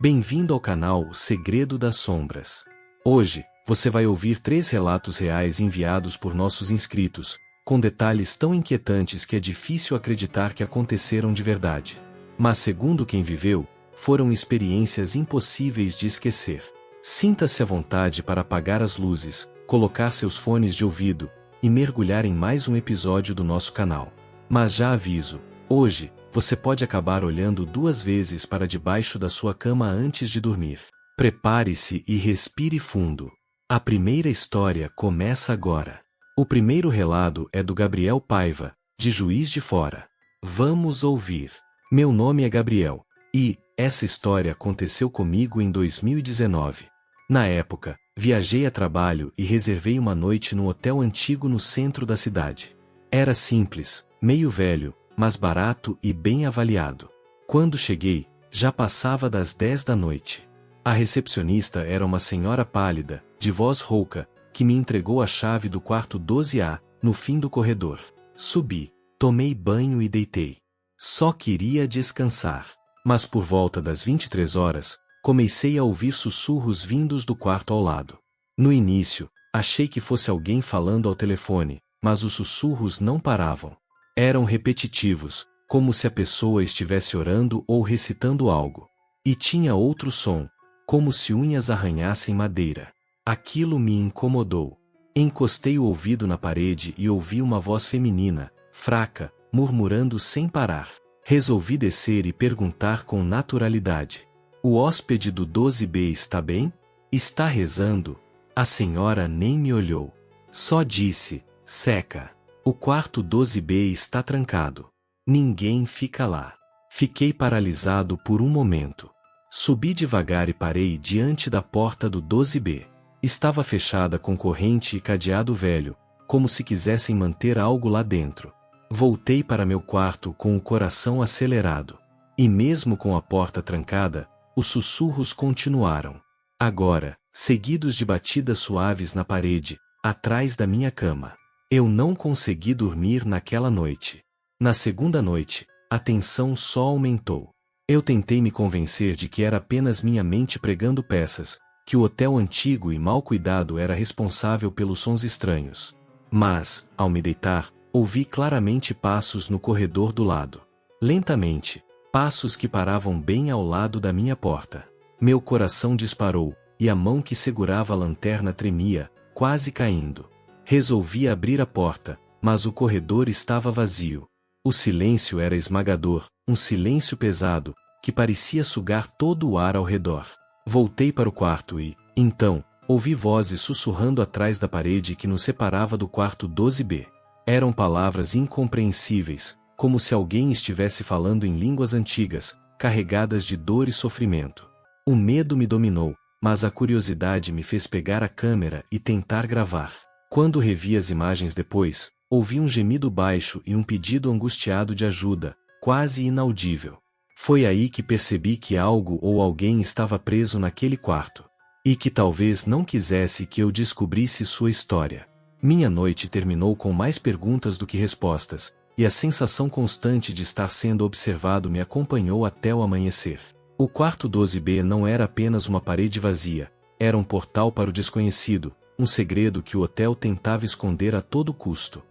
Bem-vindo ao canal O Segredo das Sombras. Hoje, você vai ouvir 3 relatos reais enviados por nossos inscritos, com detalhes tão inquietantes que é difícil acreditar que aconteceram de verdade. Mas segundo quem viveu, foram experiências impossíveis de esquecer. Sinta-se à vontade para apagar as luzes, colocar seus fones de ouvido e mergulhar em mais um episódio do nosso canal. Mas já aviso, hoje, você pode acabar olhando 2 vezes para debaixo da sua cama antes de dormir. Prepare-se e respire fundo. A primeira história começa agora. O primeiro relato é do Gabriel Paiva, de Juiz de Fora. Vamos ouvir. Meu nome é Gabriel, e essa história aconteceu comigo em 2019. Na época, viajei a trabalho e reservei uma noite no hotel antigo no centro da cidade. Era simples, meio velho, mas barato e bem avaliado. Quando cheguei, já passava das 10 da noite. A recepcionista era uma senhora pálida, de voz rouca, que me entregou a chave do quarto 12A, no fim do corredor. Subi, tomei banho e deitei. Só queria descansar. Mas por volta das 23 horas, comecei a ouvir sussurros vindos do quarto ao lado. No início, achei que fosse alguém falando ao telefone, mas os sussurros não paravam. Eram repetitivos, como se a pessoa estivesse orando ou recitando algo. E tinha outro som, como se unhas arranhassem madeira. Aquilo me incomodou. Encostei o ouvido na parede e ouvi uma voz feminina, fraca, murmurando sem parar. Resolvi descer e perguntar com naturalidade. O hóspede do 12B está bem? Está rezando? A senhora nem me olhou. Só disse, seca. O quarto 12B está trancado. Ninguém fica lá. Fiquei paralisado por um momento. Subi devagar e parei diante da porta do 12B. Estava fechada com corrente e cadeado velho, como se quisessem manter algo lá dentro. Voltei para meu quarto com o coração acelerado. E mesmo com a porta trancada, os sussurros continuaram. Agora, seguidos de batidas suaves na parede, atrás da minha cama. Eu não consegui dormir naquela noite. Na segunda noite, a tensão só aumentou. Eu tentei me convencer de que era apenas minha mente pregando peças, que o hotel antigo e mal cuidado era responsável pelos sons estranhos. Mas, ao me deitar, ouvi claramente passos no corredor do lado. Lentamente, passos que paravam bem ao lado da minha porta. Meu coração disparou, e a mão que segurava a lanterna tremia, quase caindo. Resolvi abrir a porta, mas o corredor estava vazio. O silêncio era esmagador, um silêncio pesado, que parecia sugar todo o ar ao redor. Voltei para o quarto e, então, ouvi vozes sussurrando atrás da parede que nos separava do quarto 12B. Eram palavras incompreensíveis, como se alguém estivesse falando em línguas antigas, carregadas de dor e sofrimento. O medo me dominou, mas a curiosidade me fez pegar a câmera e tentar gravar. Quando revi as imagens depois, ouvi um gemido baixo e um pedido angustiado de ajuda, quase inaudível. Foi aí que percebi que algo ou alguém estava preso naquele quarto. E que talvez não quisesse que eu descobrisse sua história. Minha noite terminou com mais perguntas do que respostas, e a sensação constante de estar sendo observado me acompanhou até o amanhecer. O quarto 12B não era apenas uma parede vazia, era um portal para o desconhecido, um segredo que o hotel tentava esconder a todo custo.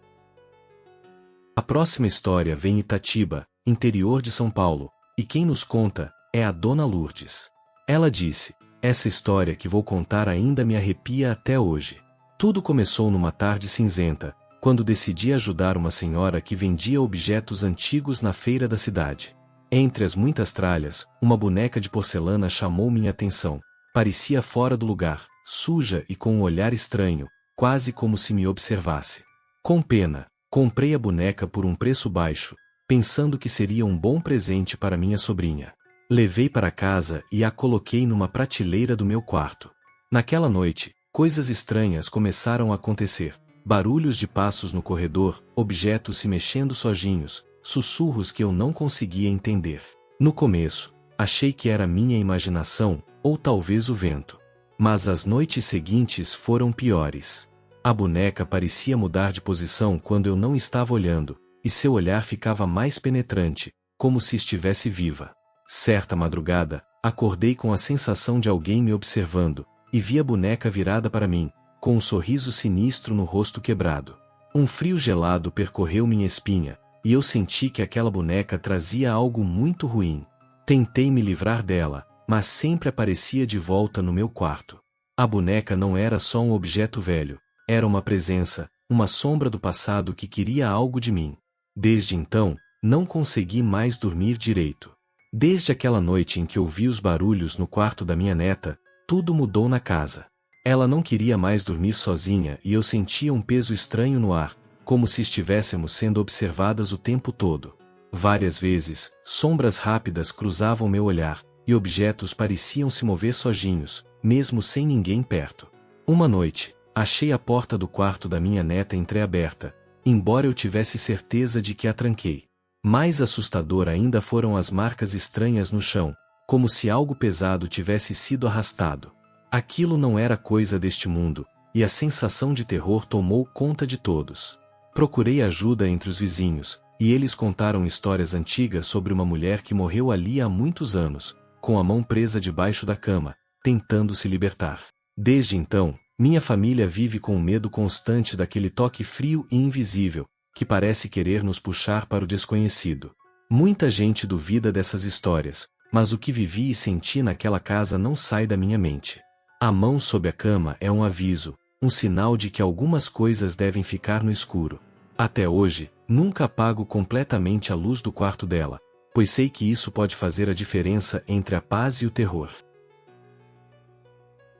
A próxima história vem em Itatiba, interior de São Paulo, e quem nos conta é a Dona Lourdes. Ela disse, essa história que vou contar ainda me arrepia até hoje. Tudo começou numa tarde cinzenta, quando decidi ajudar uma senhora que vendia objetos antigos na feira da cidade. Entre as muitas tralhas, uma boneca de porcelana chamou minha atenção. Parecia fora do lugar, suja e com um olhar estranho, quase como se me observasse. Com pena, comprei a boneca por um preço baixo, pensando que seria um bom presente para minha sobrinha. Levei para casa e a coloquei numa prateleira do meu quarto. Naquela noite, coisas estranhas começaram a acontecer. Barulhos de passos no corredor, objetos se mexendo sozinhos, sussurros que eu não conseguia entender. No começo, achei que era minha imaginação, ou talvez o vento. Mas as noites seguintes foram piores. A boneca parecia mudar de posição quando eu não estava olhando, e seu olhar ficava mais penetrante, como se estivesse viva. Certa madrugada, acordei com a sensação de alguém me observando, e vi a boneca virada para mim, com um sorriso sinistro no rosto quebrado. Um frio gelado percorreu minha espinha, e eu senti que aquela boneca trazia algo muito ruim. Tentei me livrar dela, mas sempre aparecia de volta no meu quarto. A boneca não era só um objeto velho, era uma presença, uma sombra do passado que queria algo de mim. Desde então, não consegui mais dormir direito. Desde aquela noite em que ouvi os barulhos no quarto da minha neta, tudo mudou na casa. Ela não queria mais dormir sozinha e eu sentia um peso estranho no ar, como se estivéssemos sendo observadas o tempo todo. Várias vezes, sombras rápidas cruzavam meu olhar, e objetos pareciam se mover sozinhos, mesmo sem ninguém perto. Uma noite, achei a porta do quarto da minha neta entreaberta, embora eu tivesse certeza de que a tranquei. Mais assustador ainda foram as marcas estranhas no chão, como se algo pesado tivesse sido arrastado. Aquilo não era coisa deste mundo, e a sensação de terror tomou conta de todos. Procurei ajuda entre os vizinhos, e eles contaram histórias antigas sobre uma mulher que morreu ali há muitos anos, com a mão presa debaixo da cama, tentando se libertar. Desde então, minha família vive com o medo constante daquele toque frio e invisível, que parece querer nos puxar para o desconhecido. Muita gente duvida dessas histórias, mas o que vivi e senti naquela casa não sai da minha mente. A mão sob a cama é um aviso, um sinal de que algumas coisas devem ficar no escuro. Até hoje, nunca apago completamente a luz do quarto dela, pois sei que isso pode fazer a diferença entre a paz e o terror.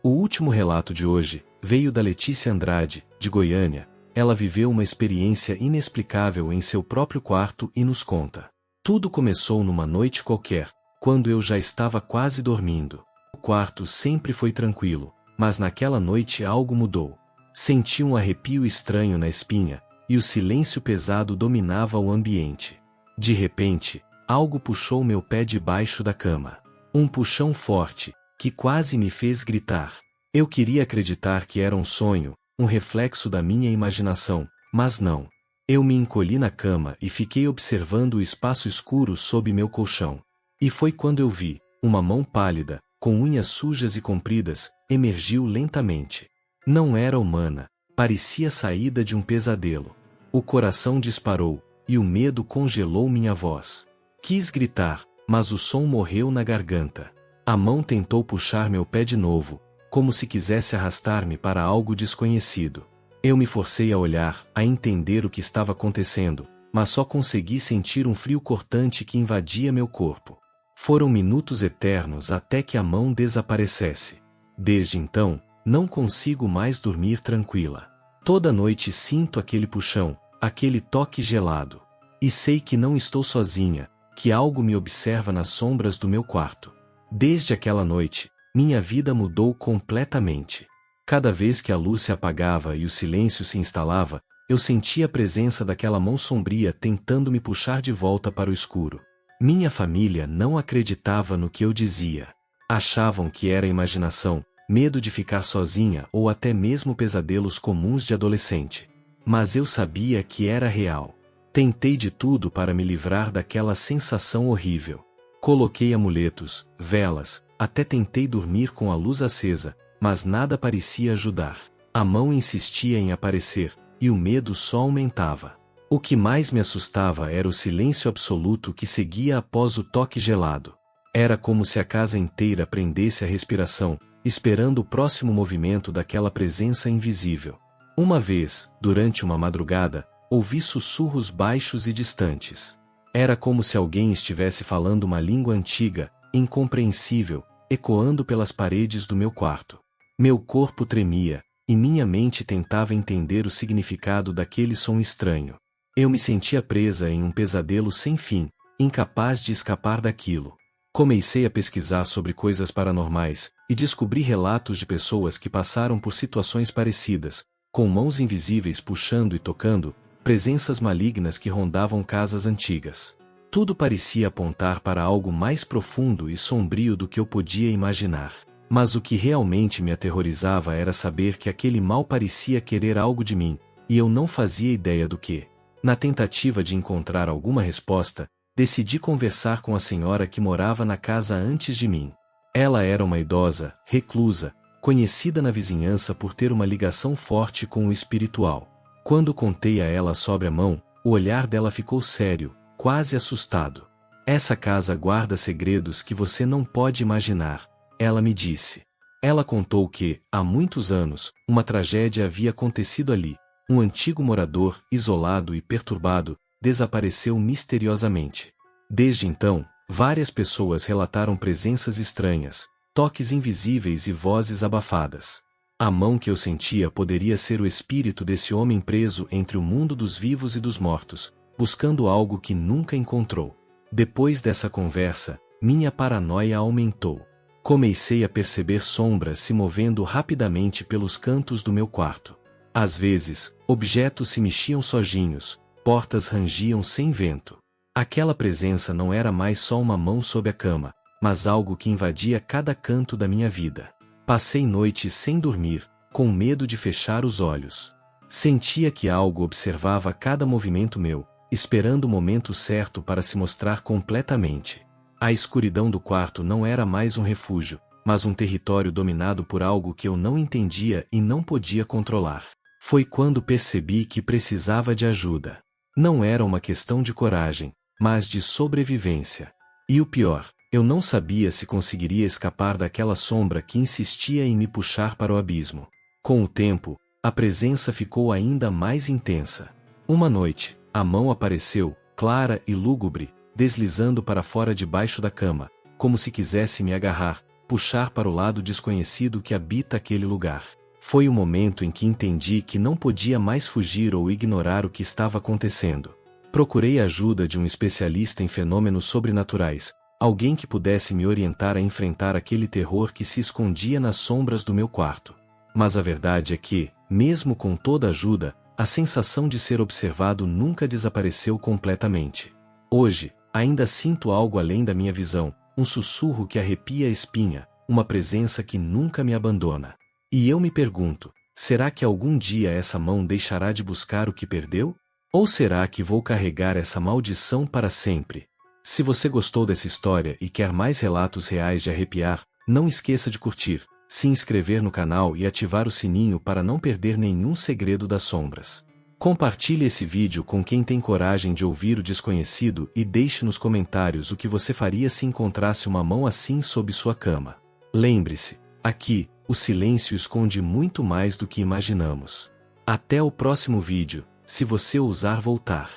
O último relato de hoje veio da Letícia Andrade, de Goiânia. Ela viveu uma experiência inexplicável em seu próprio quarto e nos conta. Tudo começou numa noite qualquer, quando eu já estava quase dormindo. O quarto sempre foi tranquilo, mas naquela noite algo mudou. Senti um arrepio estranho na espinha, e o silêncio pesado dominava o ambiente. De repente, algo puxou meu pé debaixo da cama. Um puxão forte, que quase me fez gritar. Eu queria acreditar que era um sonho, um reflexo da minha imaginação, mas não. Eu me encolhi na cama e fiquei observando o espaço escuro sob meu colchão. E foi quando eu vi, uma mão pálida, com unhas sujas e compridas, emergiu lentamente. Não era humana, parecia saída de um pesadelo. O coração disparou, e o medo congelou minha voz. Quis gritar, mas o som morreu na garganta. A mão tentou puxar meu pé de novo, como se quisesse arrastar-me para algo desconhecido. Eu me forcei a olhar, a entender o que estava acontecendo, mas só consegui sentir um frio cortante que invadia meu corpo. Foram minutos eternos até que a mão desaparecesse. Desde então, não consigo mais dormir tranquila. Toda noite sinto aquele puxão, aquele toque gelado. E sei que não estou sozinha, que algo me observa nas sombras do meu quarto. Desde aquela noite, minha vida mudou completamente. Cada vez que a luz se apagava e o silêncio se instalava, eu sentia a presença daquela mão sombria tentando me puxar de volta para o escuro. Minha família não acreditava no que eu dizia. Achavam que era imaginação, medo de ficar sozinha ou até mesmo pesadelos comuns de adolescente. Mas eu sabia que era real. Tentei de tudo para me livrar daquela sensação horrível. Coloquei amuletos, velas, até tentei dormir com a luz acesa, mas nada parecia ajudar. A mão insistia em aparecer, e o medo só aumentava. O que mais me assustava era o silêncio absoluto que seguia após o toque gelado. Era como se a casa inteira prendesse a respiração, esperando o próximo movimento daquela presença invisível. Uma vez, durante uma madrugada, ouvi sussurros baixos e distantes. Era como se alguém estivesse falando uma língua antiga, incompreensível, ecoando pelas paredes do meu quarto. Meu corpo tremia, e minha mente tentava entender o significado daquele som estranho. Eu me sentia presa em um pesadelo sem fim, incapaz de escapar daquilo. Comecei a pesquisar sobre coisas paranormais, e descobri relatos de pessoas que passaram por situações parecidas, com mãos invisíveis puxando e tocando, presenças malignas que rondavam casas antigas. Tudo parecia apontar para algo mais profundo e sombrio do que eu podia imaginar. Mas o que realmente me aterrorizava era saber que aquele mal parecia querer algo de mim, e eu não fazia ideia do que. Na tentativa de encontrar alguma resposta, decidi conversar com a senhora que morava na casa antes de mim. Ela era uma idosa, reclusa, conhecida na vizinhança por ter uma ligação forte com o espiritual. Quando contei a ela sobre a mão, o olhar dela ficou sério, quase assustado. Essa casa guarda segredos que você não pode imaginar, ela me disse. Ela contou que, há muitos anos, uma tragédia havia acontecido ali. Um antigo morador, isolado e perturbado, desapareceu misteriosamente. Desde então, várias pessoas relataram presenças estranhas, toques invisíveis e vozes abafadas. A mão que eu sentia poderia ser o espírito desse homem preso entre o mundo dos vivos e dos mortos, buscando algo que nunca encontrou. Depois dessa conversa, minha paranoia aumentou. Comecei a perceber sombras se movendo rapidamente pelos cantos do meu quarto. Às vezes, objetos se mexiam sozinhos, portas rangiam sem vento. Aquela presença não era mais só uma mão sob a cama, mas algo que invadia cada canto da minha vida. Passei noites sem dormir, com medo de fechar os olhos. Sentia que algo observava cada movimento meu, esperando o momento certo para se mostrar completamente. A escuridão do quarto não era mais um refúgio, mas um território dominado por algo que eu não entendia e não podia controlar. Foi quando percebi que precisava de ajuda. Não era uma questão de coragem, mas de sobrevivência. E o pior, eu não sabia se conseguiria escapar daquela sombra que insistia em me puxar para o abismo. Com o tempo, a presença ficou ainda mais intensa. Uma noite, a mão apareceu, clara e lúgubre, deslizando para fora debaixo da cama, como se quisesse me agarrar, puxar para o lado desconhecido que habita aquele lugar. Foi o momento em que entendi que não podia mais fugir ou ignorar o que estava acontecendo. Procurei a ajuda de um especialista em fenômenos sobrenaturais, alguém que pudesse me orientar a enfrentar aquele terror que se escondia nas sombras do meu quarto. Mas a verdade é que, mesmo com toda a ajuda, a sensação de ser observado nunca desapareceu completamente. Hoje, ainda sinto algo além da minha visão, um sussurro que arrepia a espinha, uma presença que nunca me abandona. E eu me pergunto, será que algum dia essa mão deixará de buscar o que perdeu? Ou será que vou carregar essa maldição para sempre? Se você gostou dessa história e quer mais relatos reais de arrepiar, não esqueça de curtir, se inscrever no canal e ativar o sininho para não perder nenhum segredo das sombras. Compartilhe esse vídeo com quem tem coragem de ouvir o desconhecido e deixe nos comentários o que você faria se encontrasse uma mão assim sob sua cama. Lembre-se, aqui, o silêncio esconde muito mais do que imaginamos. Até o próximo vídeo, se você ousar voltar.